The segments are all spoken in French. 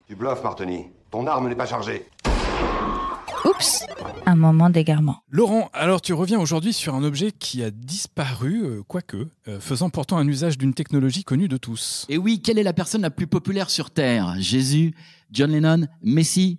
Tu bluffes, Martini. Ton arme n'est pas chargée. Oups, un moment d'égarement. Laurent, alors tu reviens aujourd'hui sur un objet qui a disparu, faisant pourtant un usage d'une technologie connue de tous. Et oui, quelle est la personne la plus populaire sur Terre? Jésus, John Lennon, Messi?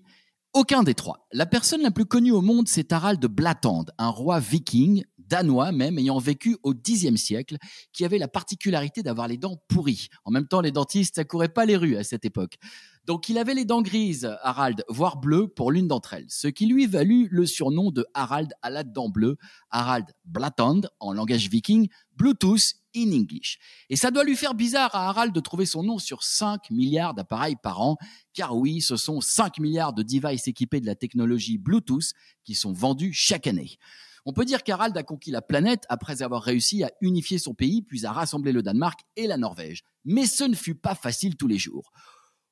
Aucun des trois. La personne la plus connue au monde, c'est Harald Blatand, un roi viking, danois même, ayant vécu au Xe siècle, qui avait la particularité d'avoir les dents pourries. En même temps, les dentistes, ça courait pas les rues à cette époque. Donc il avait les dents grises, Harald, voire bleues pour l'une d'entre elles, ce qui lui valut le surnom de Harald à la dent bleue, Harald Blatand en langage viking, Bluetooth in English. Et ça doit lui faire bizarre à Harald de trouver son nom sur 5 milliards d'appareils par an, car oui, ce sont 5 milliards de devices équipés de la technologie Bluetooth qui sont vendus chaque année. On peut dire qu'Harald a conquis la planète après avoir réussi à unifier son pays, puis à rassembler le Danemark et la Norvège. Mais ce ne fut pas facile tous les jours.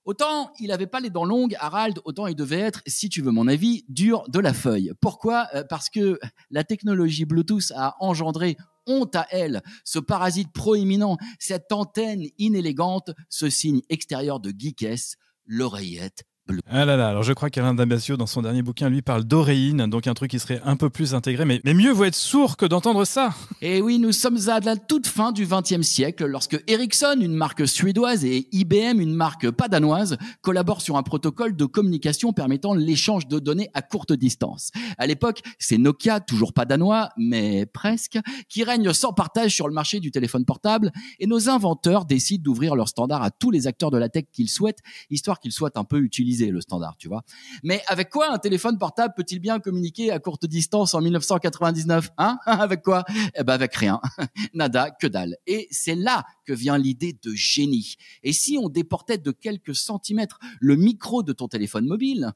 Autant il n'avait pas les dents longues, Harald, autant il devait être, si tu veux mon avis, dur de la feuille. Pourquoi ? Parce que la technologie Bluetooth a engendré, honte à elle, ce parasite proéminent, cette antenne inélégante, ce signe extérieur de geekesse, l'oreillette bleue. Ah là là, alors je crois qu'Alain Damasio, dans son dernier bouquin, lui parle d'oreilline, donc un truc qui serait un peu plus intégré, mais mieux vaut être sourd que d'entendre ça. Et oui, nous sommes à la toute fin du XXe siècle, lorsque Ericsson, une marque suédoise, et IBM, une marque pas danoise, collaborent sur un protocole de communication permettant l'échange de données à courte distance. À l'époque, c'est Nokia, toujours pas danois, mais presque, qui règne sans partage sur le marché du téléphone portable, et nos inventeurs décident d'ouvrir leur standard à tous les acteurs de la tech qu'ils souhaitent, histoire qu'ils soient un peu utilisés, le standard, tu vois. Mais avec quoi un téléphone portable peut-il bien communiquer à courte distance en 1999 ? Avec quoi ? Eh ben avec rien. Nada, que dalle. Et c'est là que vient l'idée de génie. Et si on déportait de quelques centimètres le micro de ton téléphone mobile,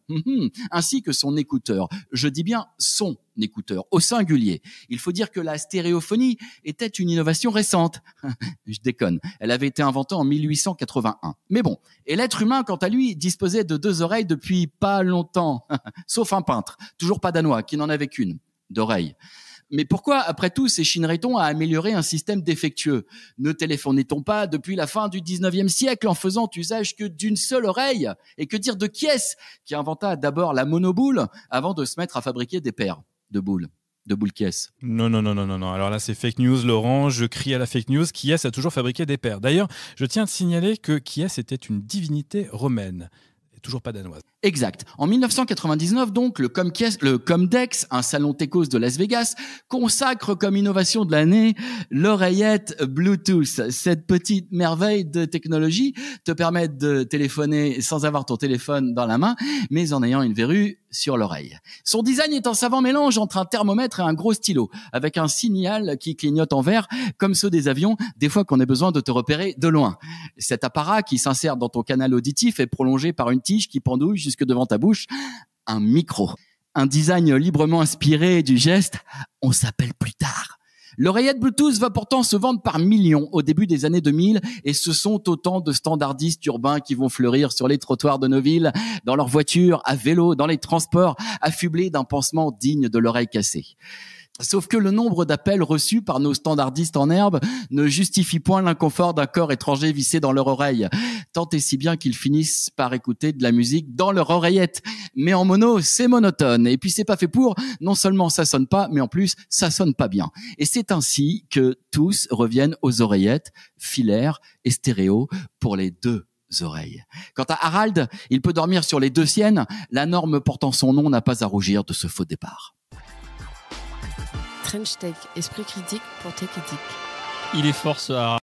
ainsi que son écouteur, je dis bien son écouteur, au singulier. Il faut dire que la stéréophonie était une innovation récente. Je déconne. Elle avait été inventée en 1881. Mais bon. Et l'être humain, quant à lui, disposait de 2 oreilles depuis pas longtemps. Sauf un peintre, toujours pas danois, qui n'en avait qu'une, d'oreille. Mais pourquoi, après tout, s'échinerait-on à améliorer un système défectueux ? Ne téléphonait-on pas depuis la fin du 19e siècle en faisant usage que d'une seule oreille ? Et que dire de Kies, qui inventa d'abord la monoboule avant de se mettre à fabriquer des paires de boules Kies. Non. Alors là, c'est fake news, Laurent. Je crie à la fake news. Kies a toujours fabriqué des paires. D'ailleurs, je tiens à te signaler que Kies était une divinité romaine. Et toujours pas danoise. Exact. En 1999, donc, le Comdex, un salon techos de Las Vegas, consacre comme innovation de l'année l'oreillette Bluetooth. Cette petite merveille de technologie te permet de téléphoner sans avoir ton téléphone dans la main, mais en ayant une verrue sur l'oreille. Son design est un savant mélange entre un thermomètre et un gros stylo, avec un signal qui clignote en vert, comme ceux des avions, des fois qu'on ait besoin de te repérer de loin. Cet apparat qui s'insère dans ton canal auditif est prolongé par une tige qui pendouille jusque devant ta bouche, un micro. Un design librement inspiré du geste « on s'appelle plus tard ». L'oreillette Bluetooth va pourtant se vendre par millions au début des années 2000 et ce sont autant de standardistes urbains qui vont fleurir sur les trottoirs de nos villes, dans leurs voitures, à vélo, dans les transports, affublés d'un pansement digne de l'oreille cassée. Sauf que le nombre d'appels reçus par nos standardistes en herbe ne justifie point l'inconfort d'un corps étranger vissé dans leur oreille. Tant et si bien qu'ils finissent par écouter de la musique dans leur oreillette. Mais en mono, c'est monotone. Et puis c'est pas fait pour. Non seulement ça sonne pas, mais en plus, ça sonne pas bien. Et c'est ainsi que tous reviennent aux oreillettes, filaires et stéréo pour les 2 oreilles. Quant à Harald, il peut dormir sur les 2 siennes. La norme portant son nom n'a pas à rougir de ce faux départ. French Tech, esprit critique pour Tech Éthique. Il est fort ce Harald.